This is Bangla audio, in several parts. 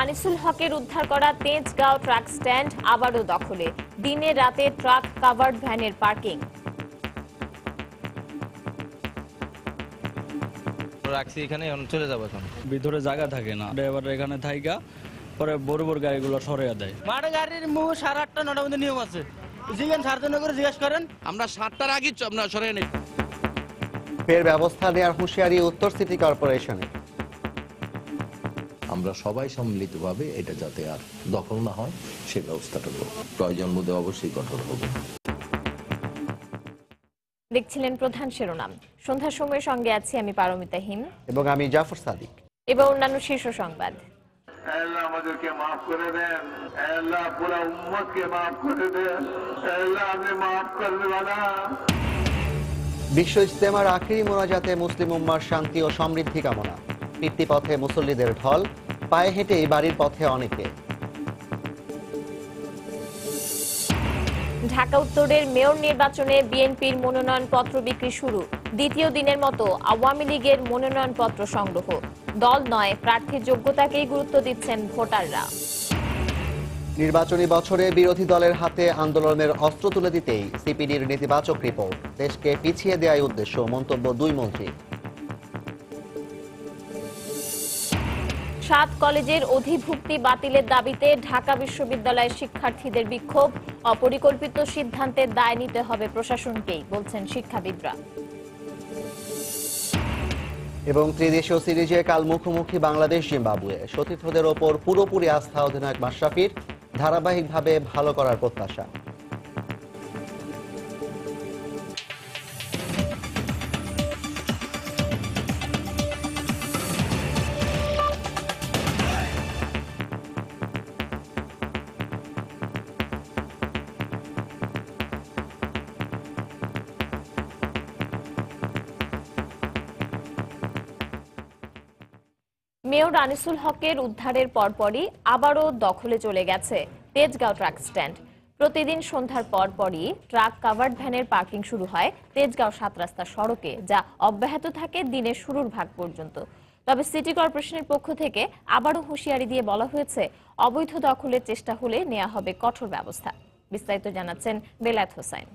আনিসুল হকের উদ্ধার করা তেজগাঁও ট্রাক স্ট্যান্ড আবারও দখলে। দিনে রাতে ট্রাক কাভার্ড ভ্যানের পার্কিং। রাখছি এখানে, চলে যাবো এখন। ভিতরে জায়গা থাকে না, ড্রাইভার এখানে থাইকা পরে বড় বড় গাড়িগুলো সরিয়ে দেয়। মাঠে গাড়ির মুখ 8:30 9টার মধ্যে নিয়ম আছে, জিজ্ঞেস করেন। আমরা 7টার আগে আপনার সরিয়ে নেই। ফের ব্যবস্থা নেওয়ার হুঁশিয়ারি উত্তর সিটি কর্পোরেশনে। আমরা সবাই সম্মিলিতভাবে এটা যাতে আর দখল না হয় সে ব্যবস্থাটা করব। প্রয়োজন বোধে অবশ্যই কঠোর হব। দেখছিলেন প্রধান শিরোনাম। সন্ধ্যার সময়ের সঙ্গে আছি আমি পারমিতা হিম এবং আমি জাফর সাদিক। এবার অন্যান্য শীর্ষ সংবাদ। আল্লাহ আমাদেরকে মাফ করে দেন, আল্লাহ পুরো উম্মতকে মাফ করে দেন, আল্লাহ আপনি মাফ করবে না। বিশ্ব ইজতেমার আখেরি মোনাজাতে মুসলিম উম্মার শান্তি ও সমৃদ্ধি কামনা। পিতৃপথে মুসল্লিদের ঢল, পায়ে হেঁটেই বাড়ির পথে অনেকে। ঢাকা উত্তরের মেয়র নির্বাচনে বিএনপির মনোনয়নপত্র বিক্রি শুরু। দ্বিতীয় দিনের মতো আওয়ামী লীগের মনোনয়নপত্র সংগ্রহ। দল নয়, প্রার্থীর যোগ্যতাকেই গুরুত্ব দিচ্ছেন ভোটাররা। নির্বাচনী বছরে বিরোধী দলের হাতে আন্দোলনের অস্ত্র তুলে দিতেই সিপিডির নেতিবাচক রিপোর্ট। দেশকে পিছিয়ে দেওয়ার উদ্দেশ্য, মন্তব্য দুই মন্ত্রী। 7 কলেজের অধিভুক্তি বাতিলের দাবিতে ঢাকা বিশ্ববিদ্যালয়ের শিক্ষার্থীদের বিক্ষোভ। অপরিকল্পিত সিদ্ধান্তের দায় নিতে হবে প্রশাসনকেই, বলছেন শিক্ষাবিদরা। এবং ত্রিদেশীয় সিরিজে কাল মুখোমুখি বাংলাদেশ জিম্বাবুয়ে। সতীর্থদের ওপর পুরোপুরি আস্থা অধিনায়ক মাশরাফির, ধারাবাহিকভাবে ভালো করার প্রত্যাশা। মেয়র আনিসুল হকের উদ্ধারের পরপরই আবারও দখলে চলে গেছে তেজগাঁও ট্রাক স্ট্যান্ড। প্রতিদিন সন্ধ্যার পরপরই ট্রাক কাভার্ড ভ্যানের পার্কিং শুরু হয় তেজগাঁও 7 রাস্তা সড়কে, যা অব্যাহত থাকে দিনের শুরুর ভাগ পর্যন্ত। তবে সিটি কর্পোরেশনের পক্ষ থেকে আবারও হুঁশিয়ারি দিয়ে বলা হয়েছে, অবৈধ দখলের চেষ্টা হলে নেওয়া হবে কঠোর ব্যবস্থা। বিস্তারিত জানাচ্ছেন বেলায়েত হোসেন।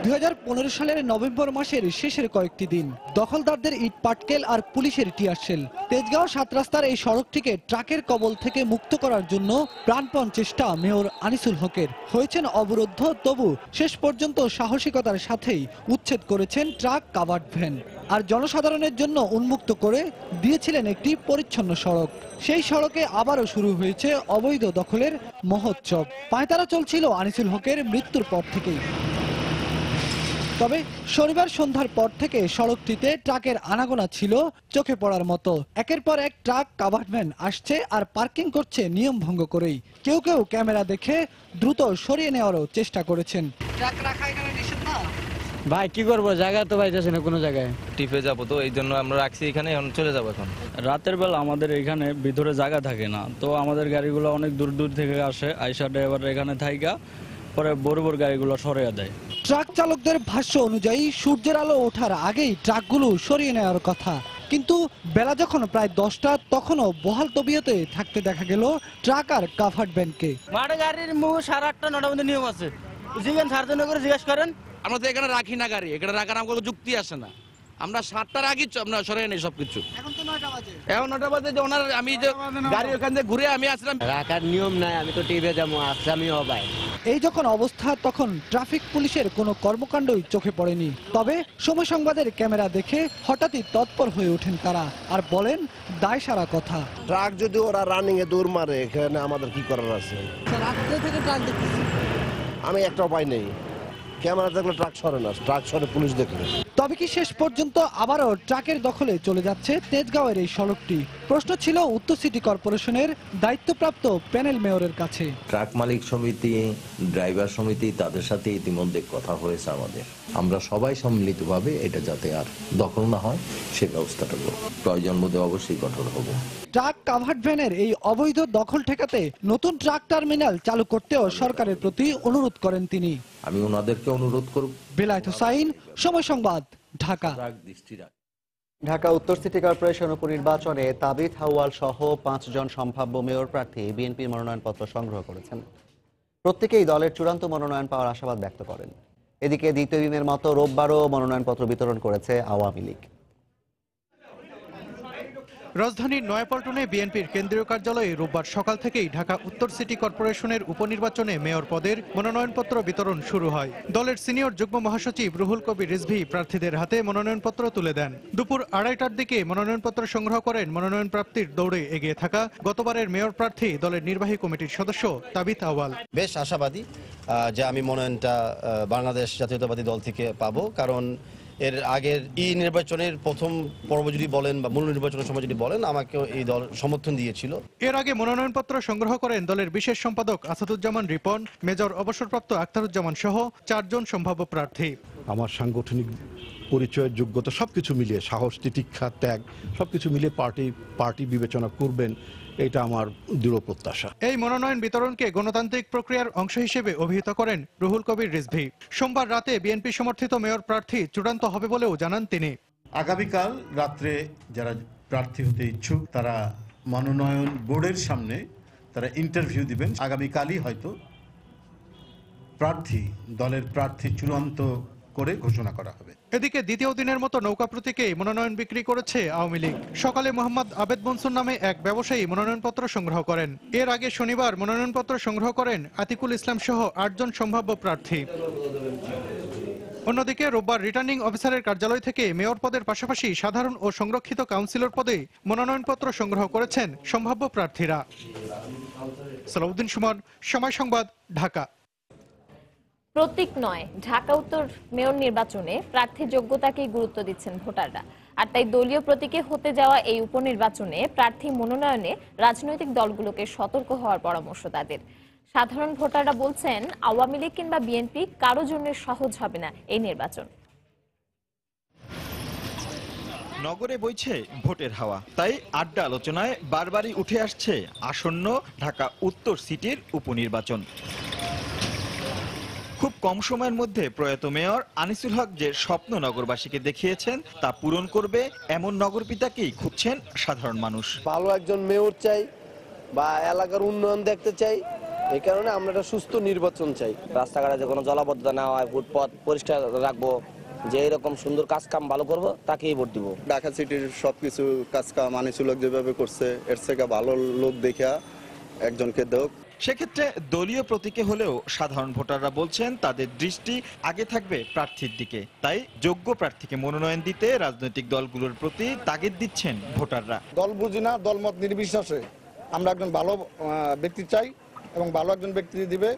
2015 সালের নভেম্বর মাসের শেষের কয়েকটি দিন দখলদারদের ইট পাটকেল আর পুলিশের টিয়ারশেল। তেজগাঁও 7 রাস্তার এই সড়কটিকে ট্রাকের কবল থেকে মুক্ত করার জন্য প্রাণপণ চেষ্টা মেয়র আনিসুল হকের। হয়েছেন অবরুদ্ধ, তবু শেষ পর্যন্ত সাহসিকতার সাথেই উচ্ছেদ করেছেন ট্রাক কাভার্ড ভ্যান আর জনসাধারণের জন্য উন্মুক্ত করে দিয়েছিলেন একটি পরিচ্ছন্ন সড়ক। সেই সড়কে আবারও শুরু হয়েছে অবৈধ দখলের মহোৎসব। পায়তারা চলছিল আনিসুল হকের মৃত্যুর পর থেকেই। তবে শনিবার সন্ধ্যার পর থেকে সড়কটিতে ট্রাকের আনাগোনা ছিল চোখে পড়ার মতো। একের পর এক ট্রাক কাভার্ড ভ্যান আসছে আর পার্কিং করছে নিয়ম ভঙ্গ করেই। কেউ কেউ ক্যামেরা দেখে দ্রুত সরিয়ে নেওয়ারও চেষ্টা করেছেন। ট্রাক রাখা এখানে নিষেধ না ভাই, কি করবো, জায়গা তো পাইতেছে না কোনো জায়গায়। টিপে যাবো, তো এই জন্য আমরা রাখছি এখানে, চলে যাবো এখন। রাতের বেলা আমাদের এখানে ভিতরে জায়গা থাকে না, তো আমাদের গাড়িগুলো অনেক দূর দূর থেকে আসে, আইসা ড্রাইভার এখানে থাইকা পরে বড় বড় গাড়িগুলো সরিয়ে দেয়। ট্রাক চালকদের ভাষ্য অনুযায়ী সূর্যের আলো ওঠার আগেই ট্রাকগুলো সরিয়ে নেওয়ার কথা, কিন্তু বেলা যখন প্রায় 10টা তখনও বহাল তবিয়তে থাকতে দেখা গেল ট্রাক আর কাভার্ড ভ্যানকে। মাঠে গাড়ির মুখ 8:30 9টার মধ্যে নিয়ম আছে, জিজ্ঞেস করেন। আমরা তো এখানে রাখি না গাড়ি, এখানে রাখার আমাকে যুক্তি আসে না। আমরা 7টার আগে আপনার সরিয়ে নেই সবকিছু। এখন 9টা বাজে যে ওনার, আমি যে গাড়ি ওখান থেকে ঘুরে আমি আসলাম। রাখার নিয়ম নাই, আমি তো টিভি যাবো, আসামি হবাই। এই যখন অবস্থা, তখন ট্রাফিক পুলিশের কোনো কর্মকাণ্ডই চোখে পড়েনি। তবে সময় সংবাদের ক্যামেরা দেখে হঠাৎই তৎপর হয়ে ওঠেন তারা আর বলেন দায় সারা কথা। ট্রাক যদি ওরা রানিং এ দৌড় মারে, এখানে আমাদের কি করার আছে? আমি একটা উপায় নেই, ক্যামেরা দেখলে ট্রাক সরে না, ট্রাক সরে পুলিশ দেখলে। তবে কি শেষ পর্যন্ত আবারও ট্রাকের দখলে চলে যাচ্ছে তেজগাঁওয়ের এই সড়কটি? প্রশ্ন ছিল উত্তর সিটি কর্পোরেশনের দায়িত্বপ্রাপ্ত প্যানেল মেয়রের কাছে। ট্রাক মালিক সমিতি, ড্রাইভার সমিতি, তাদের সাথে ইতিমধ্যে কথা হয়েছে আমাদের। আমরা সবাই সম্মিলিতভাবে এটা যাতে আর দখল না হয় সে ব্যবস্থাটা করব। প্রয়োজন বোধে অবশ্যই কঠোর হব। ট্রাক কাভার্ড ভ্যানের এই অবৈধ দখল ঠেকাতে নতুন ট্রাক টার্মিনাল চালু করতেও সরকারের প্রতি অনুরোধ করেন তিনি। আমি ওনাদেরকে অনুরোধ করব। বেলায়েত হোসাইন, সময় সংবাদ, ঢাকা। ঢাকা উত্তর সিটি কর্পোরেশন উপনির্বাচনে তাবিথ হাওয়াল সহ 5 জন সম্ভাব্য মেয়র প্রার্থী বিএনপির মনোনয়নপত্র সংগ্রহ করেছেন। প্রত্যেকেই দলের চূড়ান্ত মনোনয়ন পাওয়ার আশাবাদ ব্যক্ত করেন। এদিকে দ্বিতীয় দিনের মতো রোববারও মনোনয়নপত্র বিতরণ করেছে আওয়ামী লীগ। রাজধানীর নয়াপল্টনে বিএনপির কেন্দ্রীয় কার্যালয়ে রোববার সকাল থেকেই ঢাকা উত্তর সিটি কর্পোরেশনের উপনির্বাচনে মেয়র পদের মনোনয়নপত্র বিতরণ শুরু হয়। দলের সিনিয়র যুগ্ম মহাসচিব রুহুল কবির রিজভী প্রার্থীদের হাতে মনোনয়নপত্র তুলে দেন। দুপুর 2:30টার দিকে মনোনয়নপত্র সংগ্রহ করেন মনোনয়ন প্রাপ্তির দৌড়ে এগিয়ে থাকা গতবারের মেয়র প্রার্থী দলের নির্বাহী কমিটির সদস্য তাবিথ আওয়াল। বেশ আশাবাদী যে আমি মনোনয়নটা বাংলাদেশ জাতীয়তাবাদী দল থেকে পাবো, কারণ এর আগের নির্বাচনের প্রথম পর্ব যদি বলেন বা মূল নির্বাচনের সময় যদি বলেন, আমাকে এই দল সমর্থন দিয়েছিল। এর আগে মনোনয়নপত্র সংগ্রহ করেন দলের বিশেষ সম্পাদক আসাদুজ্জামান রিপন, মেজর অবসরপ্রাপ্ত আখতারুজ্জামান সহ 4 জন সম্ভাব্য প্রার্থী। আমার সাংগঠনিক পরিচয়ের যোগ্যতা সবকিছু মিলিয়ে, সাহস, তিতিক্ষা, ত্যাগ সবকিছু মিলিয়ে পার্টি বিবেচনা করবেন, এটা আমার দৃঢ় প্রত্যাশা। এই মনোনয়ন বিতরণকে গণতান্ত্রিক প্রক্রিয়ার অংশ হিসেবে অভিহিত করেন রুহুল কবির রিজভী। সোমবার রাতে বিএনপি সমর্থিত মেয়র প্রার্থী চূড়ান্ত হবে বলেও জানান তিনি। আগামীকাল রাত্রে যারা প্রার্থী হতে ইচ্ছুক তারা মনোনয়ন বোর্ডের সামনে তারা ইন্টারভিউ দিবেন। আগামীকালই হয়তো দলের প্রার্থী চূড়ান্ত করে ঘোষণা করা হবে। এদিকে দ্বিতীয় দিনের মতো নৌকা প্রতীকে মনোনয়ন বিক্রি করেছে আওয়ামী লীগ। সকালে মোহাম্মদ আবেদ মনসুর নামে এক ব্যবসায়ী মনোনয়নপত্র সংগ্রহ করেন। এর আগে শনিবার মনোনয়নপত্র সংগ্রহ করেন আতিকুল ইসলাম সহ 8 জন সম্ভাব্য প্রার্থী। অন্যদিকে রোববার রিটার্নিং অফিসারের কার্যালয় থেকে মেয়র পদের পাশাপাশি সাধারণ ও সংরক্ষিত কাউন্সিলর পদে মনোনয়নপত্র সংগ্রহ করেছেন সম্ভাব্য প্রার্থীরা। সালাউদ্দিন সুমন, সময় সংবাদ, ঢাকা। প্রতীক নয়, ঢাকা উত্তর মেয়র নির্বাচনে প্রার্থী যোগ্যতাকেই গুরুত্ব দিচ্ছেন ভোটাররা। আর তাই দলীয় প্রতীকে হতে যাওয়া এই উপনির্বাচনে প্রার্থী মনোনয়নে রাজনৈতিক দলগুলোকে সতর্ক হওয়ার পরামর্শ তাদের। সাধারণ ভোটাররা বলছেন, আওয়ামী লীগ কিংবা বিএনপি কারো জন্য সহজ হবে না এই নির্বাচন। নগরে বইছে ভোটের হাওয়া, তাই আড্ডা আলোচনায় বারবারই উঠে আসছে আসন্ন ঢাকা উত্তর সিটির উপনির্বাচন। খুব কম সময়ের মধ্যে প্রয়াত মেয়র আনিসুল হক যে স্বপ্ন নগরবাসীকে দেখিয়েছেন তা পূরণ করবে এমন নগরপিতাকেই খুঁজছেন সাধারণ মানুষ। ভালো একজন মেয়র চাই বা এলাকার উন্নয়ন দেখতে চাই, এই কারণে আমরা একটা সুস্থ নির্বাচন চাই। রাস্তাঘাটে যে কোনো জলাবদ্ধতা না হয়, ফুটপথ পরিষ্কার রাখবো, যে এরকম সুন্দর কাজ কাম ভালো করবো তাকেই ভোট দিব। ঢাকা সিটির সবকিছু কাজ কাম আনিসুল হক যেভাবে করছে, এর থেকে ভালো লোক দেখা একজনকে দেখ। সেক্ষেত্রে দলীয় প্রতীকে হলেও সাধারণ ভোটাররা বলছেন তাদের দৃষ্টি আগে থাকবে প্রার্থীর দিকে। তাই যোগ্য প্রার্থীকে মনোনয়ন দিতে রাজনৈতিক দলগুলোর প্রতি তাগিদ দিচ্ছেন ভোটাররা। দল বুঝি না, দলমত নির্বিশেষে আমরা একজন ভালো ব্যক্তি চাই এবং ভালো একজন ব্যক্তি দিবে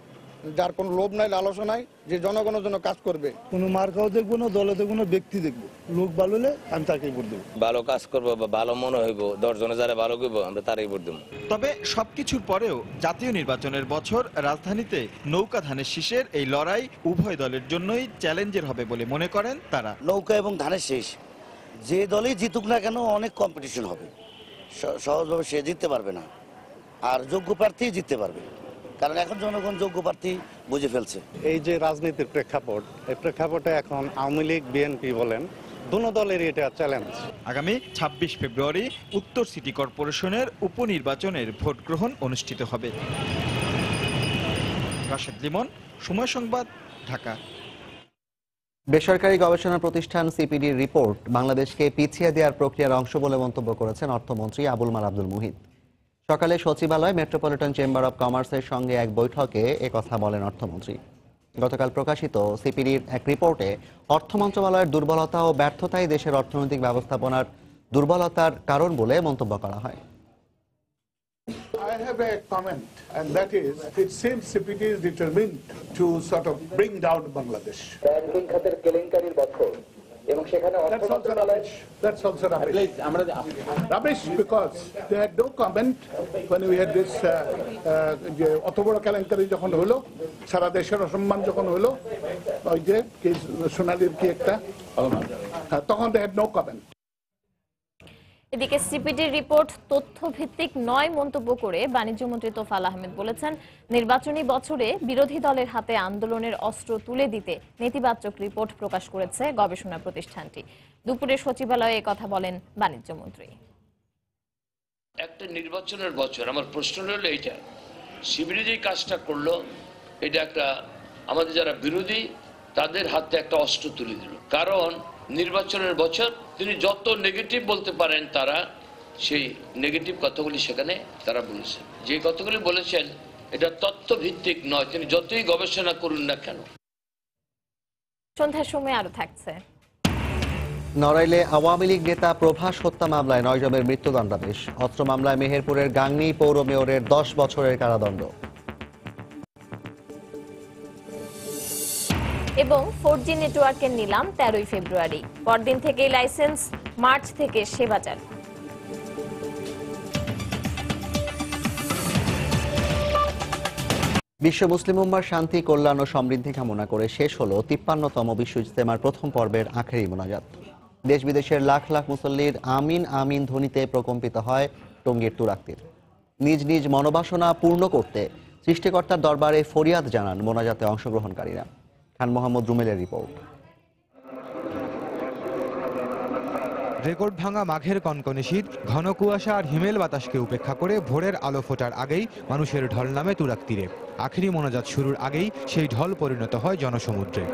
যার কোনো লোভ নাই, লালসা নাই, যে জনগণের জন্য কাজ করবে। কোনো মার্কাও দেখবো না, দলে দেখবো না, ব্যক্তি দেখবো। লোক ভালো হলে আমি তাকেই ভোট দেবো। ভালো কাজ করবো বা ভালো মনে হইব, 10 জনে যারা ভালো করবো আমরা তারই ভোট দেবো। তবে সবকিছুর পরেও জাতীয় নির্বাচনের বছর রাজধানীতে নৌকা ধানের শীষের এই লড়াই উভয় দলের জন্যই চ্যালেঞ্জের হবে বলে মনে করেন তারা। নৌকা এবং ধানের শীষ যে দলই জিতুক না কেন অনেক কম্পিটিশন হবে, সহজভাবে সে জিততে পারবে না, আর যোগ্য প্রার্থী জিততে পারবে, কারণ এখন জনগণ যোগ্য প্রার্থী বুঝে ফেলছে। এই যে রাজনীতির প্রেক্ষাপট, এই প্রেক্ষাপটে এখন আওয়ামী লীগ বিএনপি বলেন দুনো দলের এটা চ্যালেঞ্জ। আগামী 26 ফেব্রুয়ারি উত্তর সিটি কর্পোরেশনের উপনির্বাচনের ভোট গ্রহণ অনুষ্ঠিত হবে। রাশেদ লিমন, সময় সংবাদ, ঢাকা। বেসরকারি গবেষণা প্রতিষ্ঠান সিপিডির রিপোর্ট বাংলাদেশকে পিছিয়ে দেওয়ার প্রক্রিয়ার অংশ বলে মন্তব্য করেছেন অর্থমন্ত্রী আবুল মাল আব্দুল মুহিত। সকালে সচিবালয় মেট্রোপলিটন চেম্বার অব কমার্সের সঙ্গে এক বৈঠকে একথা বলেন অর্থমন্ত্রী। গতকাল প্রকাশিত সিপিডির এক রিপোর্টে অর্থ মন্ত্রণালয়ের দুর্বলতা ও ব্যর্থতাই দেশের অর্থনৈতিক ব্যবস্থাপনার দুর্বলতার কারণ বলে মন্তব্য করা হয়। I have a comment, and that is, it seems CPT is determined to sort of bring down Bangladesh. That's also rubbish. Rubbish because they had no comment when we had this অত বড় কেলেঙ্কারি যখন হলো, সারা দেশের অসম্মান যখন হলো, ওই যে সোনালির কি একটা, তখন they had no comment. এদিকে সিপিডির রিপোর্ট তথ্যভিত্তিক নয় মন্তব্য করে বাণিজ্যমন্ত্রী তোফায়েল আহমেদ বলেছেন, নির্বাচনী বছরে বিরোধী দলের হাতে আন্দোলনের অস্ত্র তুলে দিতে নেতিবাচক রিপোর্ট প্রকাশ করেছে গবেষণা প্রতিষ্ঠানটি। দুপুরে সচিবালয়ে কথা বলেন বাণিজ্যমন্ত্রী। একটা নির্বাচনের বছর, আমার প্রশ্ন হলো এইটা, সিপিডি যে কাজটা করলো এটা একটা আমাদের যারা বিরোধী তাদের হাতে একটা অস্ত্র তুলে দিল। কারণ নির্বাচনের বছর তিনি যত নেগেটিভ বলতে পারেন তারা সেই নেগেটিভ কথাগুলি সেখানে তারা বলেছেন। যে কথাগুলি বলেছেন এটা তথ্যভিত্তিক নয়, তিনি যতই গবেষণা করুন না কেন। সন্ধ্যার সময় আরো থাকছে। নড়াইলে আওয়ামী লীগ নেতা প্রভাস হত্যা মামলায় 9 জনের মৃত্যুদণ্ডাদেশ। অস্ত্র মামলায় মেহেরপুরের গাংনী পৌর মেয়রের 10 বছরের কারাদণ্ড। এবং 4G নেটওয়ার্কের নিলাম 13 ফেব্রুয়ারি। পরদিন থেকেই লাইসেন্স, মার্চ থেকে সেবা চালু। বিশ্ব মুসলিম উম্মার শান্তি, কল্যাণ ও সমৃদ্ধি কামনা করে শেষ হলো 53তম বিশ্ব ইজতেমার প্রথম পর্বের আখেরি মোনাজাত। দেশ বিদেশের লাখ লাখ মুসল্লির আমিন আমিন ধ্বনিতে প্রকম্পিত হয় টঙ্গীর তুরাগতীর। নিজ নিজ মনোবাসনা পূর্ণ করতে সৃষ্টিকর্তার দরবারে ফরিয়াদ জানান মোনাজাতে অংশগ্রহণকারীরা। খান মোহাম্মদ রুমেলের রিপোর্ট। রেকর্ড ভাঙা মাঘের কনকনে শীত, ঘন কুয়াশা আর হিমেল বাতাসকে উপেক্ষা করে ভোরের আলো ফোটার আগেই মানুষের ঢল নামে তুরাগ তীরে। আখেরি মোনাজাত শুরুর আগেই সেই ঢল পরিণত হয় জনসমুদ্রে।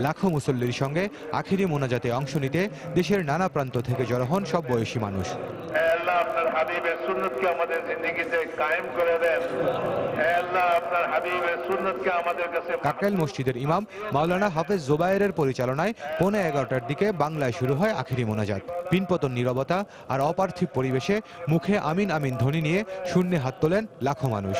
লাখো মুসল্লির সঙ্গে আখেরি মোনাজাতে অংশ নিতে দেশের নানা প্রান্ত থেকে জড়ো হন সব বয়সী মানুষ। আল্লাহ আপনার হাবিবের সুন্নতকে আমাদের জিন্দেগিতে কায়েম করে দেন। আল্লাহ আপনার হাবিবের সুন্নতকে আমাদের কাছে। কাকরাইল মসজিদের ইমাম মাওলানা হাফেজ জোবায়েরের পরিচালনায় 11:15টার দিকে বাংলায় শুরু হয় আখেরি মোনাজাত। পিনপতন নীরবতা আর অপার্থিব পরিবেশে মুখে আমিন আমিন ধ্বনি নিয়ে শূন্যে হাত তোলেন লাখো মানুষ।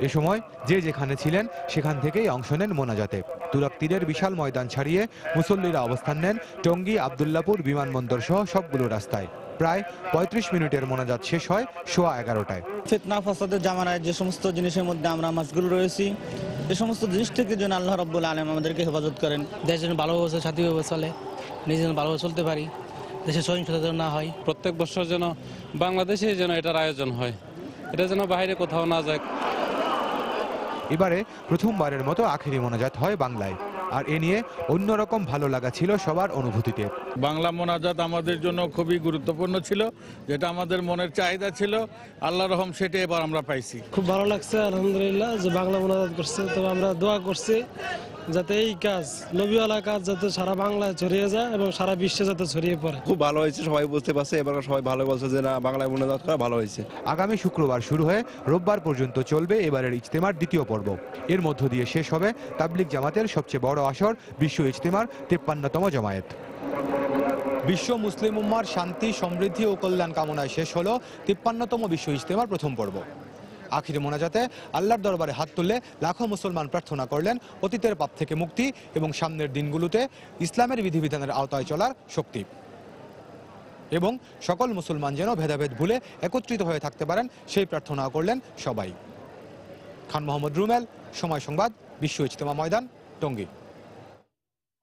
এ সময় যে যেখানে ছিলেন সেখান থেকেই অংশ নেন মোনাজাতে। তুরাগ তীরের বিশাল ময়দান ছাড়িয়ে মুসল্লিরা অবস্থান নেন টঙ্গী, আব্দুল্লাপুর বিমানবন্দর সহ সবগুলো রাস্তায়। প্রায় 35 মিনিটের মোনাজাত শেষ হয় 11:15টায়। ফিতনা ফাসাদের জামানায় যে সমস্ত জিনিসের মধ্যে আমরা মাসগুল রয়েছি, এই সমস্ত জিনিস থেকে যেন আল্লাহ রাব্বুল আলামিন আমাদেরকে হেফাজত করেন। দেশ যেন ভালোভাবে শান্তিভাবে চলে, নিজে যেন ভালোভাবে চলতে পারি, দেশে সহিংসতা যেন না হয়। প্রত্যেক বছর যেন বাংলাদেশে যেন এটার আয়োজন হয়, এটা যেন বাইরে কোথাও না যায়। এবারে প্রথমবারের মতো আখেরি মোনাজাত হয় বাংলায়, আর এ নিয়ে অন্যরকম ভালো লাগা ছিল সবার অনুভূতিতে। বাংলা মোনাজাত আমাদের জন্য খুবই গুরুত্বপূর্ণ ছিল, যেটা আমাদের মনের চাহিদা ছিল। আল্লাহ রহম সেটা এবার আমরা পাইছি। খুব ভালো লাগছে আলহামদুলিল্লাহ যে বাংলা মোনাজাত করছে। তবে আমরা দোয়া করছি যাতে এই কাজ, নবীওয়ালা কাজ যাতে সারা বাংলায় ছড়িয়ে যায় এবং সারা বিশ্বে যাতে ছড়িয়ে পড়ে। খুব ভালো হয়েছে, সবাই বুঝতে পারছে, এবার সবাই ভালো বলছে যে না বাংলায় মোনাজাত করা ভালো হয়েছে। আগামী শুক্রবার শুরু হয়ে রোববার পর্যন্ত চলবে এবারের ইজতেমার দ্বিতীয় পর্ব। এর মধ্য দিয়ে শেষ হবে তাবলিগ জামাতের সবচেয়ে বড় আসর বিশ্ব ইজতেমার 53তম জমায়েত। বিশ্ব মুসলিম উম্মার শান্তি, সমৃদ্ধি ও কল্যাণ কামনায় শেষ হলো 53তম বিশ্ব ইজতেমার প্রথম পর্ব। আখিরি মোনাজাতে আল্লাহর দরবারে হাত তুলে লাখো মুসলমান প্রার্থনা করলেন অতীতের পাপ থেকে মুক্তি এবং সামনের দিনগুলোতে ইসলামের বিধিবিধানের আওতায় চলার শক্তি, এবং সকল মুসলমান যেন ভেদাভেদ ভুলে একত্রিত হয়ে থাকতে পারেন সেই প্রার্থনা করলেন সবাই। খান মোহাম্মদ রুমেল, সময় সংবাদ, বিশ্ব ইজতেমা ময়দান, টঙ্গী।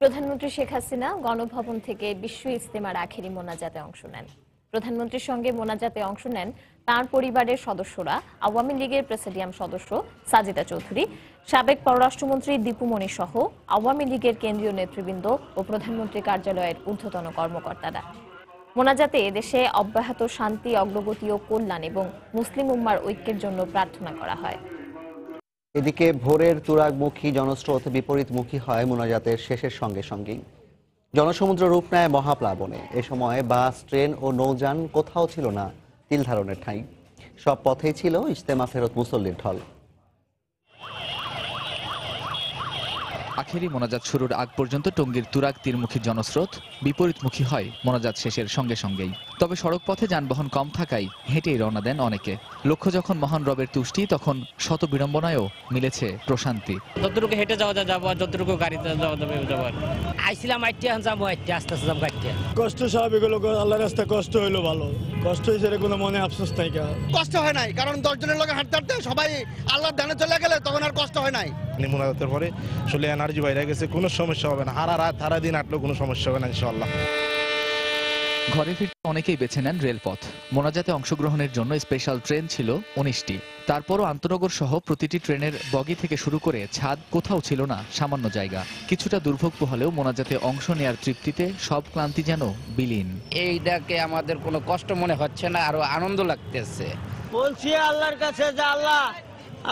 প্রধানমন্ত্রী শেখ হাসিনা গণভবন থেকে বিশ্ব ইজতেমার আখেরি মোনাজাতে অংশ নেন। প্রধানমন্ত্রীর সঙ্গে মোনাজাতে অংশ নেন তার পরিবারের সদস্যরা, আওয়ামী লীগের প্রেসিডিয়াম সদস্য সাজিদা চৌধুরী, সাবেক পররাষ্ট্রমন্ত্রী দীপু মনি সহ আওয়ামী লীগের কেন্দ্রীয় নেতৃবৃন্দ ও প্রধানমন্ত্রী কার্যালয়ের ঊর্ধ্বতন কর্মকর্তারা। মোনাজাতে দেশে অব্যাহত শান্তি, অগ্রগতি ও কল্যাণ এবং মুসলিম উম্মার ঐক্যের জন্য প্রার্থনা করা হয়। এদিকে ভোরের তুরাগমুখী জনস্রোত বিপরীতমুখী হয় মোনাজাতের শেষের সঙ্গে সঙ্গেই। জনসমুদ্র রূপ নেয় মহাপ্লাবনে। এ সময় বাস, ট্রেন ও নৌযান কোথাও ছিল না তিল ধারণের ঠাঁই। সব পথেই ছিল ইজতেমা ফেরত মুসল্লির ঢল। আখেরি মোনাজাত শুরুর আগ পর্যন্ত টঙ্গীর তুরাগ তীরমুখী জনস্রোত বিপরীতমুখী হয় মোনাজাত শেষের সঙ্গে সঙ্গেই। তবে সড়ক পথে যানবাহন কম থাকায় হেঁটেই রওনা দেন অনেকে। লক্ষ্য যখন মহান রবের তুষ্টি, তখন শত বিড়ম্বনায়ও মিলেছে প্রশান্তি। যতটুকু হেঁটে যাওয়া যাবো, আর যতটুকু গাড়িতে যাওয়া যাবে যাবো। আইছিলাম আইটে, এখন যাবো আইটে, আস্তে আস্তে যাবো গাড়িতে। কষ্ট স্বাভাবিক হলো, আল্লাহ রাস্তায় কষ্ট হইলো ভালো। কষ্ট হয়েছে কোনো মনে আফসোস নাই। কষ্ট হয় নাই, কারণ 10 জনের লোক হাঁটতে হাঁটতে সবাই আল্লাহর ধানে চলে গেলে তখন আর কষ্ট হয় নাই। মোনাজাতের পরে আসলে এনার্জি বাইরে গেছে, কোনো সমস্যা হবে না। হারা রাত হারা দিন হাঁটলেও কোনো সমস্যা হবে না ইনশাআল্লাহ। ঘরে ফিরতে অনেকেই বেছে নেন রেলপথ। মোনাজাতে অংশগ্রহণের জন্য স্পেশাল ট্রেন ছিল 19টি। তারপরও আন্তনগর সহ প্রতিটি ট্রেনের বগি থেকে শুরু করে ছাদ কোথাও ছিল না সামান্য জায়গা। কিছুটা দুর্ভোগ পোহালেও মোনাজাতে অংশ নেয়ার তৃপ্তিতে সব ক্লান্তি যেন বিলীন। এইটাকে আমাদের কোনো কষ্ট মনে হচ্ছে না, আরো আনন্দ লাগতেছে। বলছি আল্লাহর কাছে যে আল্লাহ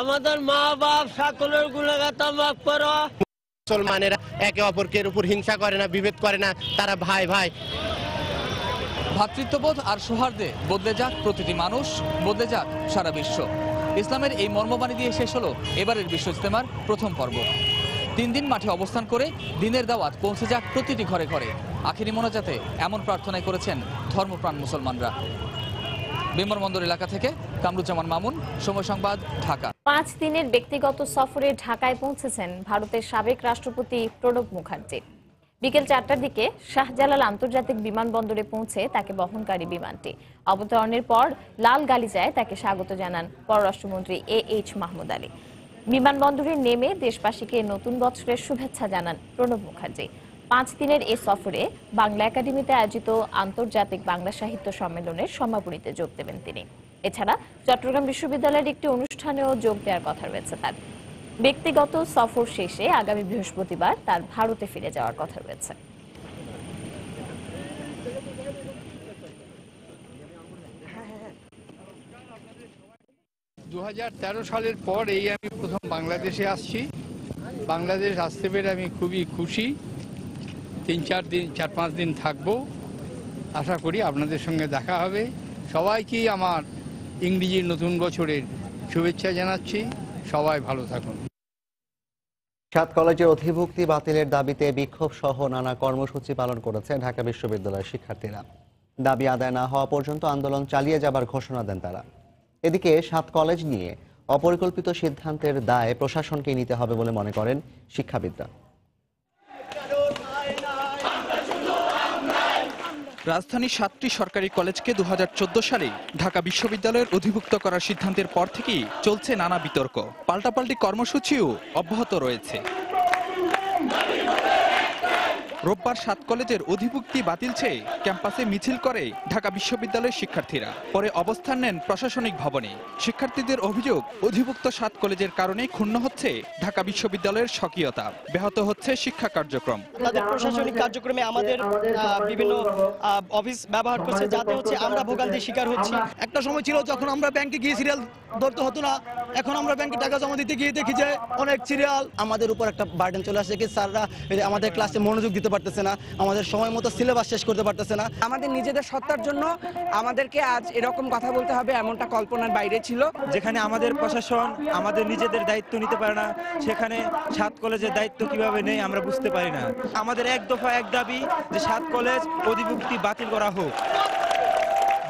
আমাদের মা বাপ সকলের গুণগাতা মাফ করো। মুসলমানেরা একে অপরকে উপর হিংসা করে না, বিভেদ করে না, তারা ভাই ভাই। ভ্রাতৃত্ববোধ আর সৌহার্দ্যে বদলে যাক প্রতিটি মানুষ, বদলে যাক সারা বিশ্ব। ইসলামের এই মর্মবাণী দিয়ে শেষ হলো এবারের বিশ্ব ইজতেমার প্রথম পর্ব। 3 দিন মাঠে অবস্থান করে দিনের দাওয়াত পৌঁছে যাক প্রতিটি ঘরে ঘরে। আখেরি মোনাজাতে এমন প্রার্থনাই করেছেন ধর্মপ্রাণ মুসলমানরা। বিমানবন্দর এলাকা থেকে কামরুজ্জামান মামুন, সময় সংবাদ, ঢাকা। 5 দিনের ব্যক্তিগত সফরে ঢাকায় পৌঁছেছেন ভারতের সাবেক রাষ্ট্রপতি প্রণব মুখার্জি। বিকেল 4টার দিকে শাহজালাল আন্তর্জাতিক বিমানবন্দরে পৌঁছে তাকে বহনকারী বিমানটি অবতরণের পর লাল গালিচায় তাকে স্বাগত জানান পররাষ্ট্রমন্ত্রী AH মাহমুদ আলী। বিমানবন্দরে নেমে দেশবাসীকে নতুন বছরের শুভেচ্ছা জানান প্রণব মুখার্জি। 5 দিনের এই সফরে বাংলা একাডেমিতে আয়োজিত আন্তর্জাতিক বাংলা সাহিত্য সম্মেলনের সমাপনীতে যোগ দেবেন তিনি। এছাড়া চট্টগ্রাম বিশ্ববিদ্যালয়ের একটি অনুষ্ঠানেও যোগ দেওয়ার কথা রয়েছে তার। ব্যক্তিগত সফর শেষে আগামী বৃহস্পতিবার তার ভারতে ফিরে যাওয়ার কথা রয়েছে। 2013 সালের পর এই আমি প্রথম বাংলাদেশে আসছি। বাংলাদেশ আসতে পেরে আমি খুবই খুশি। 4-5 দিন থাকবো। আশা করি আপনাদের সঙ্গে দেখা হবে। সবাইকেই আমার ইংরেজির নতুন বছরের শুভেচ্ছা জানাচ্ছি। সবাই ভালো থাকুন। 7 কলেজের অধিভুক্তি বাতিলের দাবিতে বিক্ষোভ সহ নানা কর্মসূচি পালন করেছে ঢাকা বিশ্ববিদ্যালয়ের শিক্ষার্থীরা। দাবি আদায় না হওয়া পর্যন্ত আন্দোলন চালিয়ে যাবার ঘোষণা দেন তারা। এদিকে 7 কলেজ নিয়ে অপরিকল্পিত সিদ্ধান্তের দায় প্রশাসনকে নিতে হবে বলে মনে করেন শিক্ষাবিদরা। রাজধানীর 7টি সরকারি কলেজকে 2014 সালে ঢাকা বিশ্ববিদ্যালয়ের অধিভুক্ত করার সিদ্ধান্তের পর থেকেই চলছে নানা বিতর্ক। পাল্টাপাল্টি কর্মসূচিও অব্যাহত রয়েছে। রোববার 7 কলেজের অধিভুক্তি বাতিল চেয়ে ক্যাম্পাসে মিছিল করে ঢাকা বিশ্ববিদ্যালয়ের শিক্ষার্থীরা। পরে অবস্থান নেন প্রশাসনিক ভবনে। শিক্ষার্থীদের অভিযোগ, অধিভুক্ত 7 কলেজের কারণে ক্ষুণ্ণ হচ্ছে ঢাকা বিশ্ববিদ্যালয়ের স্বকীয়তা, ব্যাহত হচ্ছে শিক্ষা কার্যক্রম। তাদের প্রশাসনিক কার্যক্রমে আমাদের বিভিন্ন অফিস ব্যবহার করছে, যাতে হচ্ছে আমরা ভোগান্তির শিকার হচ্ছি। একটা সময় ছিল যখন আমরা ব্যাংকে গিয়ে সিরিয়াল ধরতে হতো না, এখন আমরা ব্যাংকে টাকা জমা দিতে গিয়ে দেখি যে অনেক সিরিয়াল। আমাদের উপর একটা বার্ডেন চলে আসছে কি স্যাররা আমাদের ক্লাসে মনোযোগ দিতে পারতেছে না, আমাদের সময় মতো সিলেবাস শেষ করতে পারতেছে না। আমাদের নিজেদের সত্তার জন্য আমাদেরকে আজ এরকম কথা বলতে হবে, এমনটা কল্পনার বাইরে ছিল। যেখানে আমাদের প্রশাসন আমাদের নিজেদের দায়িত্ব নিতে পারে না, সেখানে 7 কলেজের দায়িত্ব কিভাবে নেই আমরা বুঝতে পারি না। আমাদের এক দফা এক দাবি যে 7 কলেজ অধিভুক্তি বাতিল করা হোক।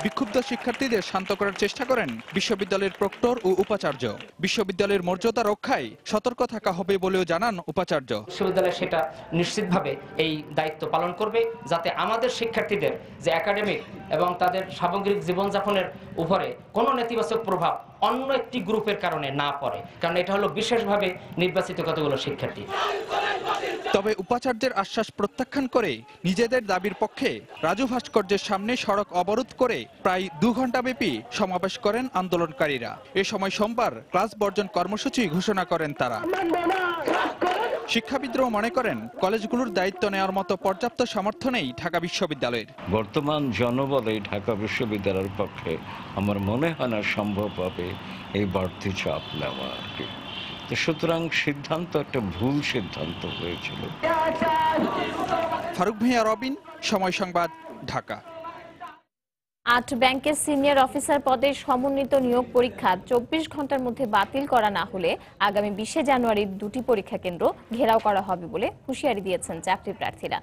বিক্ষুব্ধ শিক্ষার্থীদের শান্ত করার চেষ্টা করেন বিশ্ববিদ্যালয়ের প্রক্টর ও উপাচার্য। বিশ্ববিদ্যালয়ের মর্যাদা রক্ষায় সতর্ক থাকা হবে বলেও জানান উপাচার্য। বিশ্ববিদ্যালয় সেটা নিশ্চিতভাবে এই দায়িত্ব পালন করবে, যাতে আমাদের শিক্ষার্থীদের যে একাডেমিক এবং তাদের সামগ্রিক জীবনযাপনের উপরে কোনো নেতিবাচক প্রভাব অন্য একটি গ্রুপের কারণে না পড়ে, কারণ এটা হলো বিশেষভাবে নির্বাচিত কতগুলো শিক্ষার্থী। তবে উপাচার্যের আশ্বাস প্রত্যাখ্যান করে নিজেদের দাবির পক্ষে রাজু ভাস্কর্যের সামনে সড়ক অবরোধ করে প্রায় 2 ঘণ্টাব্যাপী সমাবেশ করেন আন্দোলনকারীরা। এ সময় সোমবার ক্লাস বর্জন কর্মসূচি ঘোষণা করেন তারা। শিক্ষাবিদরাও মনে করেন কলেজগুলোর দায়িত্ব নেওয়ার মতো পর্যাপ্ত সামর্থ্য নেই ঢাকা বিশ্ববিদ্যালয়ের। বর্তমান জনবলে ঢাকা বিশ্ববিদ্যালয়ের পক্ষে আমার মনে হয় না সম্ভব হবে এই বাড়তি চাপ নেওয়া আর কি। সুতরাং সিদ্ধান্ত একটা ভুল সিদ্ধান্ত হয়েছিল। ফারুক ভাইয়া, রবিন, সময় সংবাদ, ঢাকা। 8 ব্যাংকের সিনিয়র অফিসার পদে সমন্বিত নিয়োগ পরীক্ষা 24 ঘন্টার মধ্যে বাতিল করা না হলে আগামী 20 জানুয়ারি 2টি পরীক্ষা কেন্দ্র ঘেরাও করা হবে বলে হুঁশিয়ারি দিয়েছেন চাকরি প্রার্থীরা।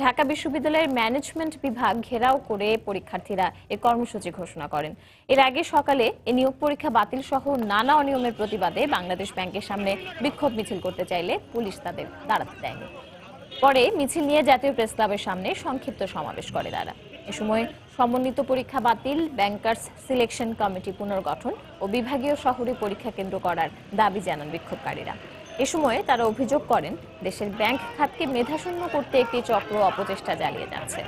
ঢাকা বিশ্ববিদ্যালয়ের ম্যানেজমেন্ট বিভাগ ঘেরাও করে পরীক্ষার্থীরা এই কর্মসূচি ঘোষণা করেন। এর আগে সকালে এই নিয়োগ পরীক্ষা বাতিল সহ নানা অনিয়মের প্রতিবাদে বাংলাদেশ ব্যাংকের সামনে বিক্ষোভ মিছিল করতে চাইলে পুলিশ তাদের দাঁড়াতে দেয়নি। পরে মিছিল নিয়ে জাতীয় প্রেস ক্লাবের সামনে সংক্ষিপ্ত সমাবেশ করে তারা। এ সময় সমন্বিত পরীক্ষা বাতিল, ব্যাংকার্স সিলেকশন কমিটি পুনর্গঠন ও বিভাগীয় শহরে পরীক্ষা কেন্দ্র করার দাবি জানান বিক্ষোভকারীরা। এ সময় তারা অভিযোগ করেন দেশের ব্যাংক খাতকে মেধাশূন্য করতে একটি চক্র অপচেষ্টা চালিয়ে যাচ্ছে।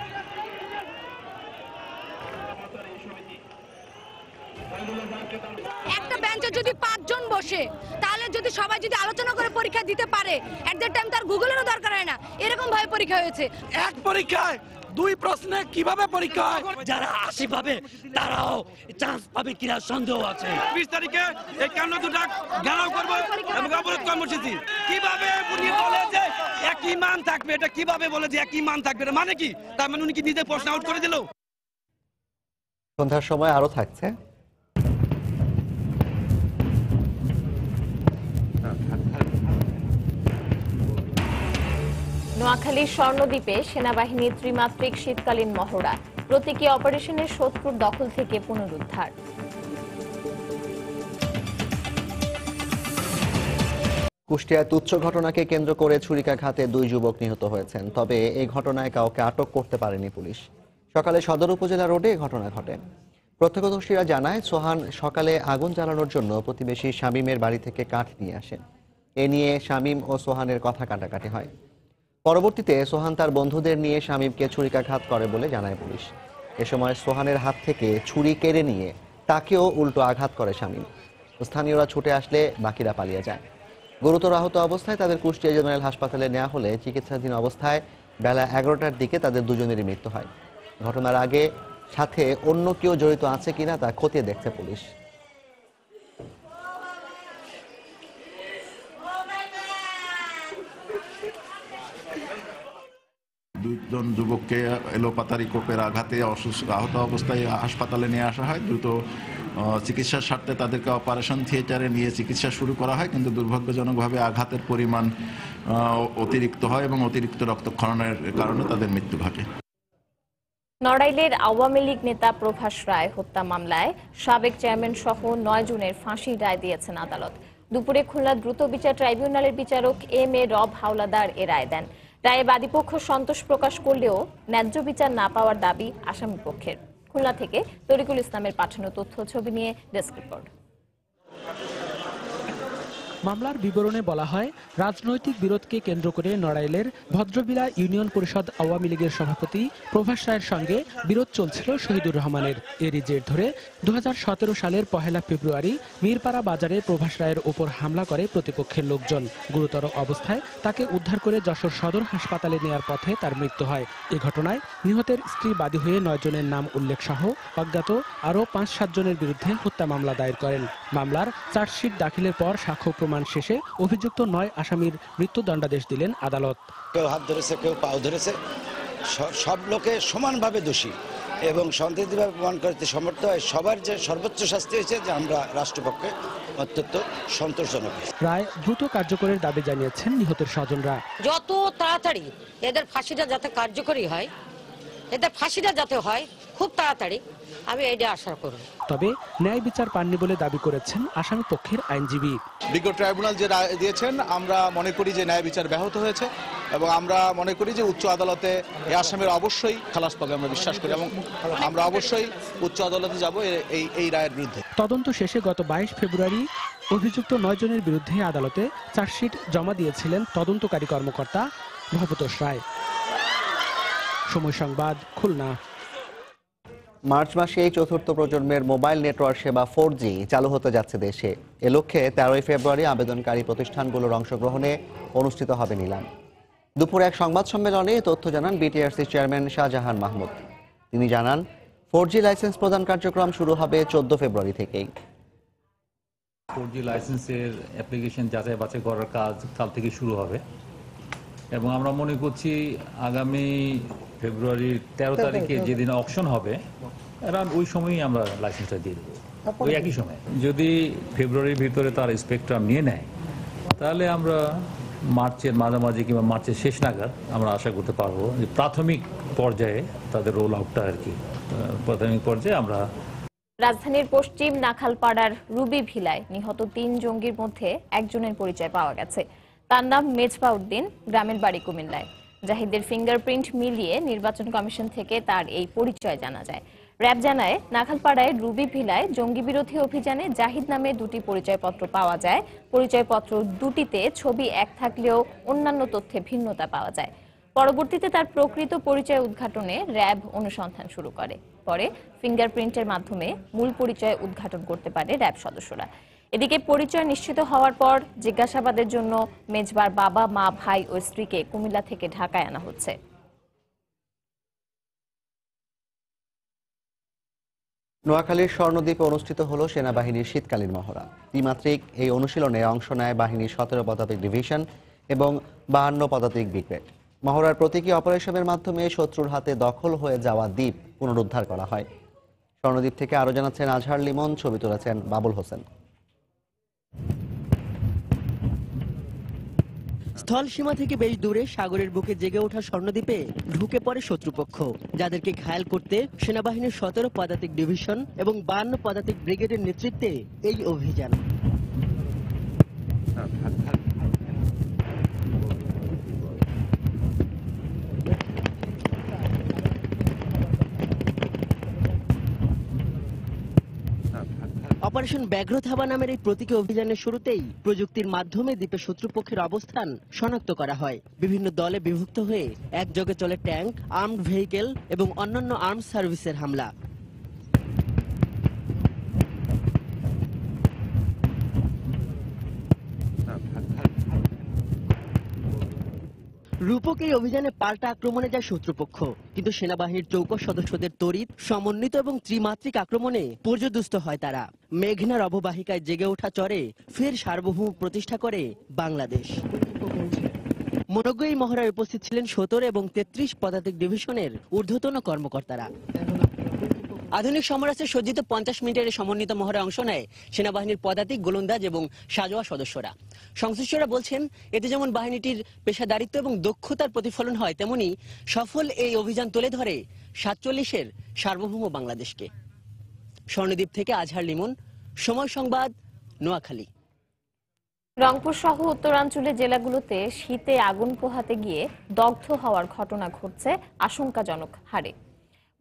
একটা বেঞ্চে যদি 5 জন বসে তাহলে যদি সবাই যদি আলোচনা করে পরীক্ষা দিতে পারে এট দ্যাট টাইম তার গুগলেরও দরকার হয় না, এরকম ভাবে পরীক্ষা হয়েছে। এক পরীক্ষায় 2 প্রশ্নে কিভাবে পরীক্ষা হয়? যারা 80 পাবে তারাও চান্স পাবে কিনা সন্দেহ আছে। 20 তারিখে এই কান্নাদুটা ঘেরাও করব এবং অবরোধ কর্মসূচি। কিভাবে উনি বলে যে একই মান থাকবে, এটা কিভাবে বলে যে একই মান থাকবে, এটা মানে কি? তার মানে উনি কি নিজে প্রশ্ন আউট করে দিল? সন্ধ্যার সময় আরো থাকছে। নোয়াখালীর স্বর্ণদ্বীপে সেনাবাহিনীর ত্রিমাত্রিক শীতকালীন মহড়া, প্রতীকী অপারেশনের শত্রুর দখল থেকে পুনরুদ্ধার। কুষ্টিয়ায় তুচ্ছ ঘটনাকে কেন্দ্র করে ছুরিকাঘাতে 2 যুবক নিহত হয়েছেন, তবে এই ঘটনায় কাউকে আটক করতে পারেনি পুলিশ। সকালে সদর উপজেলা রোডে এই ঘটনা ঘটে। প্রত্যক্ষদর্শীরা জানায়, সোহান সকালে আগুন জ্বালানোর জন্য প্রতিবেশী শামীমের বাড়ি থেকে কাঠ নিয়ে আসেন। এ নিয়ে শামীম ও সোহানের কথা কাটাকাটি হয়। পরবর্তীতে সোহান তার বন্ধুদের নিয়ে শামীমকে ছুরিকাঘাত করে বলে জানায় পুলিশ। এ সময় সোহানের হাত থেকে ছুরি কেড়ে নিয়ে তাকেও উল্টো আঘাত করে শামীম। স্থানীয়রা ছুটে আসলে বাকিরা পালিয়ে যায়। গুরুতর আহত অবস্থায় তাদের কুষ্টিয়া জেনারেল হাসপাতালে নেওয়া হলে চিকিৎসাধীন অবস্থায় বেলা 11টার দিকে তাদের দুজনেরই মৃত্যু হয়। ঘটনার আগে সাথে অন্য কেউ জড়িত আছে কিনা তা খতিয়ে দেখছে পুলিশ। দুজন যুবককে এলোপাতারি কোপের আঘাতে আহত অবস্থায় হাসপাতালে নিয়ে আসা হয়। দ্রুত চিকিৎসার স্বার্থে তাদেরকে অপারেশন থিয়েটারে নিয়ে চিকিৎসা শুরু করা হয়, কিন্তু দুর্ভাগ্যজনকভাবে আঘাতের পরিমাণ অতিরিক্ত হয় এবং অতিরিক্ত রক্তক্ষরণের কারণে তাদের মৃত্যু ঘটে। নড়াইলের আওয়ামী লীগ নেতা প্রভাস রায় হত্যা মামলায় সাবেক চেয়ারম্যান সহ 9 জনের ফাঁসির রায় দিয়েছেন আদালত। দুপুরে খুলনা দ্রুত বিচার ট্রাইব্যুনালের বিচারক এম.এ. রব হাওলাদার এ রায় দেন। রায়ে বাদীপক্ষ সন্তোষ প্রকাশ করলেও ন্যায্য বিচার না পাওয়ার দাবি আসামি পক্ষের। খুলনা থেকে তরিকুল ইসলামের পাঠানো তথ্য ছবি নিয়ে ডেস্ক রিপোর্ট। মামলার বিবরণে বলা হয়, রাজনৈতিক বিরোধকে কেন্দ্র করে নড়াইলের ভদ্রবিলা ইউনিয়ন পরিষদ আওয়ামী লীগের সভাপতি প্রভাস রায়ের সঙ্গে বিরোধ চলছিল শহীদুর রহমানের। এরই জের ধরে 2017 সালের 1 ফেব্রুয়ারি মিরপাড়া বাজারে প্রভাস রায়ের ওপর হামলা করে প্রতিপক্ষের লোকজন। গুরুতর অবস্থায় তাকে উদ্ধার করে যশোর সদর হাসপাতালে নেয়ার পথে তার মৃত্যু হয়। এ ঘটনায় নিহতের স্ত্রী বাদী হয়ে 9 জনের নাম উল্লেখ সহ অজ্ঞাত আরও 5-7 জনের বিরুদ্ধে হত্যা মামলা দায়ের করেন। মামলার চার্জশিট দাখিলের পর সাক্ষ্য প্রমাণ শেষে অভিযুক্ত 9 আসামির মৃত্যুদণ্ডাদেশ দিলেন আদালত। কেউ হাত ধরেছে, কেউ পাও ধরেছে, সব লোকে সমানভাবে দোষী এবং সন্দেহভাবে প্রমাণ করতে সমর্থ হয়। সবার যে সর্বোচ্চ শাস্তি হয়েছে যে আমরা রাষ্ট্রপক্ষে অত্যন্ত সন্তোষজনক। রায় দ্রুত কার্যকরের দাবি জানিয়েছেন নিহতের স্বজনরা। যত তাড়াতাড়ি এদের ফাঁসিটা যাতে কার্যকরী হয়, এদের ফাঁসিটা যাতে হয় খুব তাড়াতাড়ি, আমি এটা আশা করব। তবে ন্যায় বিচার পাননি বলে দাবি করেছেন আসামি পক্ষের আইনজীবী। বিজ্ঞ ট্রাইব্যুনাল যে রায় দিয়েছেন, আমরা মনে করি যে ন্যায় বিচার ব্যাহত হয়েছে এবং আমরা মনে করি যে উচ্চ আদালতে এই আসামির অবশ্যই খালাস পাবে, আমরা বিশ্বাস করি এবং আমরা অবশ্যই উচ্চ আদালতে যাব এই রায়ের বিরুদ্ধে। তদন্ত শেষে গত 22 ফেব্রুয়ারি অভিযুক্ত 9 জনের বিরুদ্ধে আদালতে চার্জশিট জমা দিয়েছিলেন তদন্তকারী কর্মকর্তা ভবতোষ রায়। সময় সংবাদ, খুলনা। মার্চ মাসেই 4র্থ প্রজন্মের মোবাইল নেটওয়ার্ক সেবা 4G চালু হতে যাচ্ছে দেশে। এ লক্ষ্যে 13 ফেব্রুয়ারি আবেদনকারী প্রতিষ্ঠানগুলোর অংশগ্রহণে অনুষ্ঠিত হবে নিলাম। দুপুরে এক সংবাদ সম্মেলনে তথ্য জানান বিটিআরসি চেয়ারম্যান শাহজাহান মাহমুদ। তিনি জানান, 4G লাইসেন্স প্রদান কার্যক্রম শুরু হবে 14 ফেব্রুয়ারি থেকেই। 4G লাইসেন্সের অ্যাপ্লিকেশন যাচাই বাছাই করার কাজ কাল থেকে শুরু হবে এবং আমরা মনে করছি আগামী ফেব্রুয়ারির 13 তারিখে যেদিন অকশন হবে অ্যারাউন্ড ওই সময়ই আমরা লাইসেন্সটা দিয়ে দেবো। ওই একই সময় যদি ফেব্রুয়ারির ভিতরে তার স্পেকট্রাম নিয়ে নেয় তাহলে আমরা মার্চের মাঝামাঝি কিংবা মার্চের শেষ নাগাদ আমরা আশা করতে পারবো যে প্রাথমিক পর্যায়ে তাদের রোল আউটটা আর কি প্রাথমিক পর্যায়ে আমরা। রাজধানীর পশ্চিম নাখালপাড়ার রুবি ভিলায় নিহত 3 জঙ্গির মধ্যে একজনের পরিচয় পাওয়া গেছে। তার নাম মেজবা উদ্দিন, গ্রামের বাড়ি কুমিল্লায়। জাহিদের ফিঙ্গারপ্রিন্ট মিলিয়ে নির্বাচন কমিশন থেকে তার এই পরিচয় জানা যায়। র্যাব জানায়, নাখালপাড়ায় রুবি ভিলায় জঙ্গি বিরোধী অভিযানে জাহিদ নামে 2টি পরিচয়পত্র পাওয়া যায়। পরিচয়পত্র দুটিতে ছবি এক থাকলেও অন্যান্য তথ্যে ভিন্নতা পাওয়া যায়। পরবর্তীতে তার প্রকৃত পরিচয় উদ্ঘাটনে র্যাব অনুসন্ধান শুরু করে। পরে ফিঙ্গারপ্রিন্টের মাধ্যমে মূল পরিচয় উদ্ঘাটন করতে পারে র্যাব সদস্যরা। এদিকে পরিচয় নিশ্চিত হওয়ার পর জিজ্ঞাসাবাদের জন্য মেজবার বাবা, মা, ভাই ও স্ত্রীকে কুমিল্লা থেকে ঢাকায় আনা হচ্ছে। নোয়াখালীর স্বর্ণদ্বীপে অনুষ্ঠিত হলো সেনাবাহিনীর শীতকালীন মহড়া। ত্রিমাত্রিক এই অনুশীলনে অংশ নেয় বাহিনীর 17 পদাতিক ডিভিশন এবং 52 পদাতিক ব্রিগেড। মহড়ার প্রতীকী অপারেশনের মাধ্যমে শত্রুর হাতে দখল হয়ে যাওয়া দ্বীপ পুনরুদ্ধার করা হয়। স্বর্ণদ্বীপ থেকে আরো জানাচ্ছেন আজহার লিমন, ছবি তুলেছেন বাবুল হোসেন। স্থল সীমা থেকে বেশ দূরে সাগরের বুকে জেগে ওঠা স্বর্ণদ্বীপে ঢুকে পড়ে শত্রুপক্ষ, যাদেরকে ঘায়েল করতে সেনাবাহিনীর 17 পদাতিক ডিভিশন এবং 52 পদাতিক ব্রিগেডের নেতৃত্বে এই অভিযান। অপারেশন ব্যাঘ্র থাবা নামের এই প্রতীকী অভিযানের শুরুতেই প্রযুক্তির মাধ্যমে দ্বীপে শত্রুপক্ষের অবস্থান শনাক্ত করা হয়। বিভিন্ন দলে বিভক্ত হয়ে একযোগে চলে ট্যাঙ্ক, আর্মড ভেহিকেল এবং অন্যান্য আর্মড সার্ভিসের হামলা। রূপক এই অভিযানে পাল্টা আক্রমণে যায় শত্রুপক্ষ, কিন্তু সেনাবাহিনীর চৌকস সদস্যদের তড়িৎ, সমন্বিত এবং ত্রিমাত্রিক আক্রমণে পর্যদুস্ত হয় তারা। মেঘনার অববাহিকায় জেগে ওঠা চরে ফের সার্বভৌম প্রতিষ্ঠা করে বাংলাদেশ। মনোজ্ঞ এই মহড়ায় উপস্থিত ছিলেন 17 এবং 33 পদাতিক ডিভিশনের ঊর্ধ্বতন কর্মকর্তারা। আধুনিক সমরাস্ত্রে সজ্জিত 50 মিনিটের সমন্বিত মহড়ায় অংশ নেয় সেনাবাহিনীর পদাতিক, গোলন্দাজ এবং সাজোয়া সদস্যরা। সংশ্লিষ্টরা বলছেন, এতে যেমন বাহিনীটির পেশাদারিত্ব এবং দক্ষতার প্রতিফলন হয়, তেমনি সফল এই অভিযান তুলে ধরে 47-এর সার্বভৌম বাংলাদেশকে। স্বর্ণদ্বীপ থেকে আজহার লিমন, সময় সংবাদ, নোয়াখালী। রংপুর সহ উত্তরাঞ্চলের জেলাগুলোতে শীতে আগুন পোহাতে গিয়ে দগ্ধ হওয়ার ঘটনা ঘটছে আশঙ্কাজনক হারে।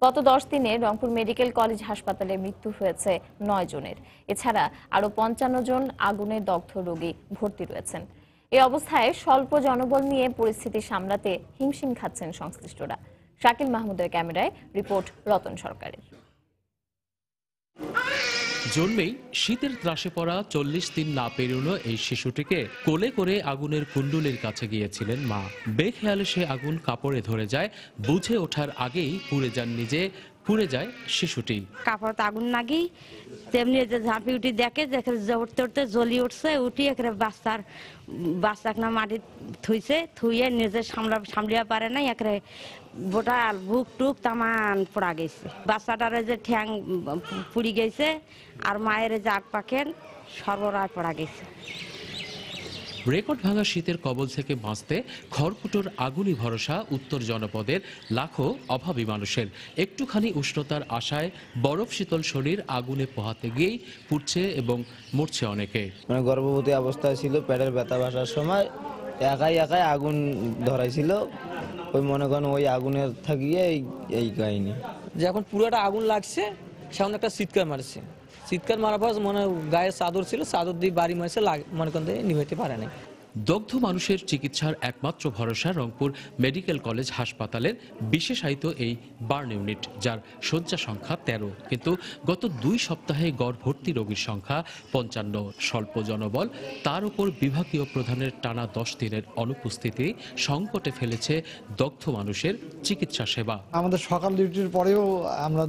গত 10 দিনে রংপুর মেডিকেল কলেজ হাসপাতালে মৃত্যু হয়েছে 9 জনের। এছাড়া আরো 55 জন আগুনে দগ্ধ রোগী ভর্তি রয়েছেন। এই অবস্থায় স্বল্প জনবল নিয়ে পরিস্থিতি সামলাতে হিমশিম খাচ্ছেন সংশ্লিষ্টরা। শাকিল মাহমুদের ক্যামেরায় রিপোর্ট রতন সরকারের। জন্মেই শীতের ত্রাসে পড়া 40 দিন না পেরোনো এই শিশুটিকে কোলে করে আগুনের কুণ্ডুলির কাছে গিয়েছিলেন মা। বেখেয়ালে সে আগুন কাপড়ে ধরে যায়, বুঝে ওঠার আগেই পুড়ে যান নিজে, পুড়ে যায় শিশুটি। কাপড় আগুন লাগি তেমনি ঝাঁপি উঠি দেখে উঠতে উঠতে জ্বলি উঠছে, উঠি এখানে বাচ্চাকে না মাটি থুইছে, থুইয়ে নিজে সামলিয়া পারে না, এখানে বোটাল বুক টুক তামান পোড়া গেছে। বাচ্চাটার যে ঠ্যাং পুড়ি গেছে আর মায়ের যে আট পাখের সর্বরায় পড়া গেছে। রেকর্ড ভাঙা শীতের কবল থেকে বাঁচতে খড়কুটোর আগুনই ভরসা উত্তর জনপদের লাখো অভাবী মানুষের। একটুখানি উষ্ণতার আশায় বরফ শীতল শরীর আগুনে পোহাতে গিয়েই পুড়ছে এবং মরছে অনেকে। মানে গর্ভবতী অবস্থায় ছিল, পেটের ব্যথা বাসার সময় একাই আগুন ধরাইছিল, ওই মনে করেন ওই আগুনের থাকিয়ে এই কাহিনী। যখন পুরোটা আগুন লাগছে সেমন একটা চিৎকার মারছে, চিৎকার মারার পর মনে গায়ে চাদর ছিল, চাদর দিয়ে বাড়ি মারছে, মনে করেন নিভাইতে পারে নাই। দগ্ধ মানুষের চিকিৎসার একমাত্র ভরসা রংপুর মেডিকেল কলেজ হাসপাতালের বিশেষায়িত এই বার্ন ইউনিট, যার শয্যা সংখ্যা 13। কিন্তু গত 2 সপ্তাহে গড় ভর্তি রোগীর সংখ্যা 55। স্বল্প জনবল, তার উপর বিভাগীয় প্রধানের টানা 10 দিনের অনুপস্থিতি সংকটে ফেলেছে দগ্ধ মানুষের চিকিৎসা সেবা। আমাদের সকাল ডিউটির পরেও আমরা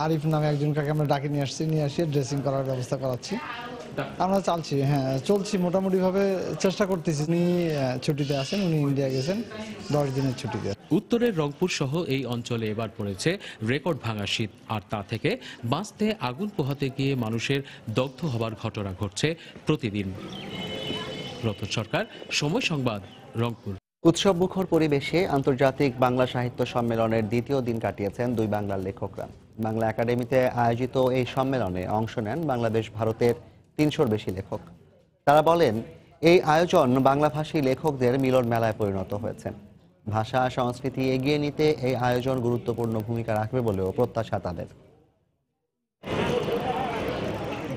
আরিফ নামে একজনকে আমরা ডাকে নিয়ে আসি ড্রেসিং করার ব্যবস্থা করাচ্ছি। আমরা চলছি মোটামুটি ভাবে চেষ্টা করতেছি। উনি ছুটিতে আছেন, উনি ইন্ডিয়া গেছেন 10 দিনের ছুটিতে। উত্তরের রংপুর সহ এই অঞ্চলে এবার পড়েছে রেকর্ড ভাঙা শীত, আর তা থেকে বাঁচতে আগুন পোহাতে গিয়ে মানুষের দগ্ধ হবার ঘটনা ঘটছে প্রতিদিন। রতন সরকার, সময় সংবাদ, রংপুর। উৎসবমুখর পরিবেশে আন্তর্জাতিক বাংলা সাহিত্য সম্মেলনের দ্বিতীয় দিন কাটিয়েছেন 2 বাংলার লেখকরা। বাংলা একাডেমিতে আয়োজিত এই সম্মেলনে অংশ নেন বাংলাদেশ ভারতের 300-র বেশি লেখক। তারা বলেন, এই আয়োজন বাংলাভাষী লেখকদের মিলন মেলায় পরিণত হয়েছে। ভাষা সংস্কৃতি এগিয়ে নিতে এই আয়োজন গুরুত্বপূর্ণ ভূমিকা রাখবে বলেও প্রত্যাশা তাদের।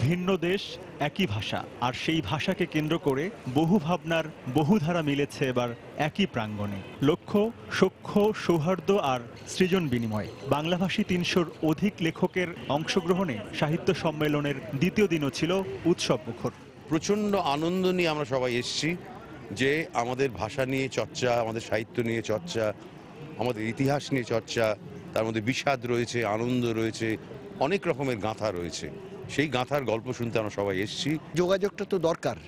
ভিন্ন দেশ একই ভাষা, আর সেই ভাষাকে কেন্দ্র করে বহু ভাবনার বহু ধারা মিলেছে এবার একই প্রাঙ্গণে। লক্ষ্য সখ্য সৌহার্দ্য আর সৃজন বিনিময়। বাংলাভাষী ৩০০-র অধিক লেখকের অংশগ্রহণে সাহিত্য সম্মেলনের দ্বিতীয় দিনও ছিল উৎসব মুখর। প্রচণ্ড আনন্দ নিয়ে আমরা সবাই এসেছি যে আমাদের ভাষা নিয়ে চর্চা, আমাদের সাহিত্য নিয়ে চর্চা, আমাদের ইতিহাস নিয়ে চর্চা, তার মধ্যে বিষাদ রয়েছে, আনন্দ রয়েছে, অনেক রকমের গাঁথা রয়েছে। সেই গাঁথার গল্প শুনতে আমরা সবাই এসেছি। যোগাযোগটা তো দরকার,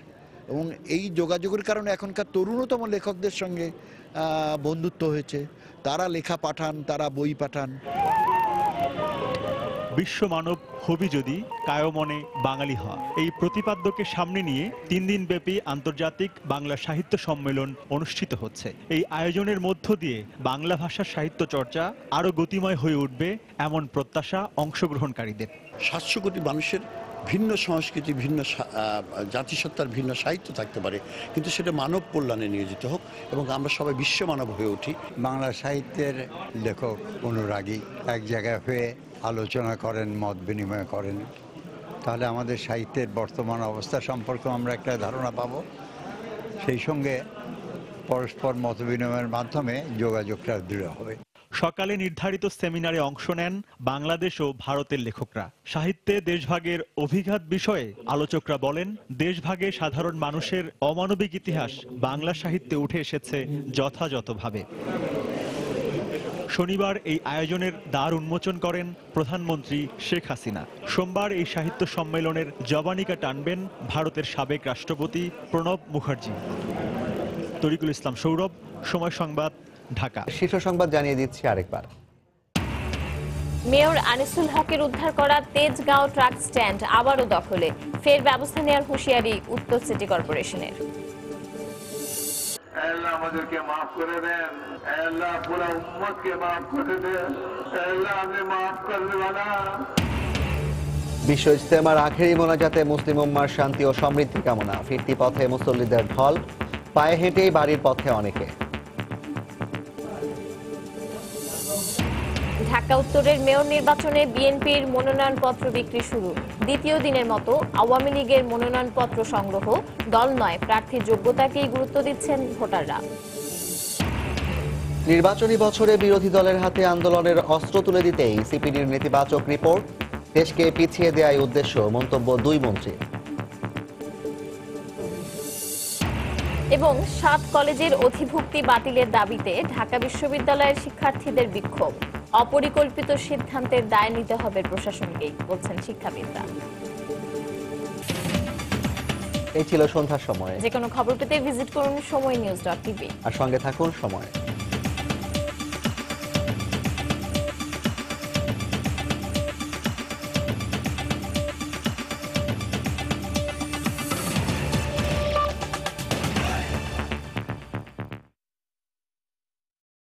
এবং এই যোগাযোগের কারণে এখনকার তরুণতম লেখকদের সঙ্গে বন্ধুত্ব হয়েছে। তারা লেখা পাঠান, তারা বই পাঠান। বিশ্ব মানব হবি যদি কায়মনে বাঙালি হওয়া, এই প্রতিপাদ্যকে সামনে নিয়ে ৩ দিনব্যাপী আন্তর্জাতিক বাংলা সাহিত্য সম্মেলন অনুষ্ঠিত হচ্ছে। এই আয়োজনের মধ্য দিয়ে বাংলা ভাষার সাহিত্য চর্চা আরো গতিময় হয়ে উঠবে এমন প্রত্যাশা অংশগ্রহণকারীদের। ৭০০ কোটি মানুষের ভিন্ন সংস্কৃতি, ভিন্ন জাতিসত্তার ভিন্ন সাহিত্য থাকতে পারে, কিন্তু সেটা মানব কল্যাণে নিয়োজিত হোক এবং আমরা সবাই বিশ্ব মানব হয়ে উঠি। বাংলা সাহিত্যের লেখক অনুরাগী এক জায়গায় হয়ে আলোচনা করেন, মত বিনিময় করেন, তাহলে আমাদের সাহিত্যের বর্তমান অবস্থা সম্পর্কে আমরা একটা ধারণা পাব। সেই সঙ্গে পরস্পর মত বিনিময়ের মাধ্যমে যোগাযোগটা দৃঢ় হবে। সকালে নির্ধারিত সেমিনারে অংশ নেন বাংলাদেশ ও ভারতের লেখকরা। সাহিত্যে দেশভাগের অভিঘাত বিষয়ে আলোচকরা বলেন, দেশভাগে সাধারণ মানুষের অমানবিক ইতিহাস বাংলা সাহিত্যে উঠে এসেছে যথাযথভাবে। শনিবার এই আয়োজনের দ্বার উন্মোচন করেন প্রধানমন্ত্রী শেখ হাসিনা। সোমবার এই সাহিত্য সম্মেলনের জবানিকা টানবেন ভারতের সাবেক রাষ্ট্রপতি প্রণব মুখার্জি। তরিকুল ইসলাম সৌরভ, সময় সংবাদ, ঢাকা। শীর্ষ সংবাদ জানিয়ে দিচ্ছি আরেকবার। মেয়র আনিসুল হকের উদ্ধার করা তেজগাঁও ট্রাক স্ট্যান্ড আবারও দখলে, ফের ব্যবস্থা নেওয়ার হুঁশিয়ারি উত্তর সিটি কর্পোরেশনের। আল্লাহ আমাদেরকে মাফ করে দেন, আল্লাহ পুরো উম্মতকে মাফ করে দেন, আল্লাহ আপনি মাফ করবে না। বিশ্ব ইজতেমার আখেরি মোনাজাতে মুসলিম উম্মার শান্তি ও সমৃদ্ধি কামনা। ফিরতি পথে মুসল্লিদের ঢল, পায়ে হেঁটেই বাড়ির পথে অনেকে। ঢাকা উত্তরের মেয়র নির্বাচনে বিএনপির মনোনয়নপত্র বিক্রি শুরু। দ্বিতীয় দিনের মতো আওয়ামী লীগের মনোনয়নপত্র সংগ্রহ, দল নয় প্রার্থীর যোগ্যতাকেই গুরুত্ব দিচ্ছেন ভোটাররা। নির্বাচনী বছরে বিরোধী দলের হাতে আন্দোলনের অস্ত্র তুলে দিতেই সিপিডির নেতিবাচক রিপোর্ট। দেশকে পিছিয়ে দেওয়াই উদ্দেশ্য, মন্তব্য 2 মন্ত্রী। এবং 7 কলেজের অধিভুক্তি বাতিলের দাবিতে ঢাকা বিশ্ববিদ্যালয়ের শিক্ষার্থীদের বিক্ষোভ। অপরিকল্পিত সিদ্ধান্তের দায় নিতে হবে প্রশাসনকেই, বলছেন শিক্ষাবিদরা। এই ছিল সন্ধ্যার সময়। যে কোনো খবর পেতে ভিজিট করুন সময়নিউজ.tv আর সঙ্গে থাকুন সময়।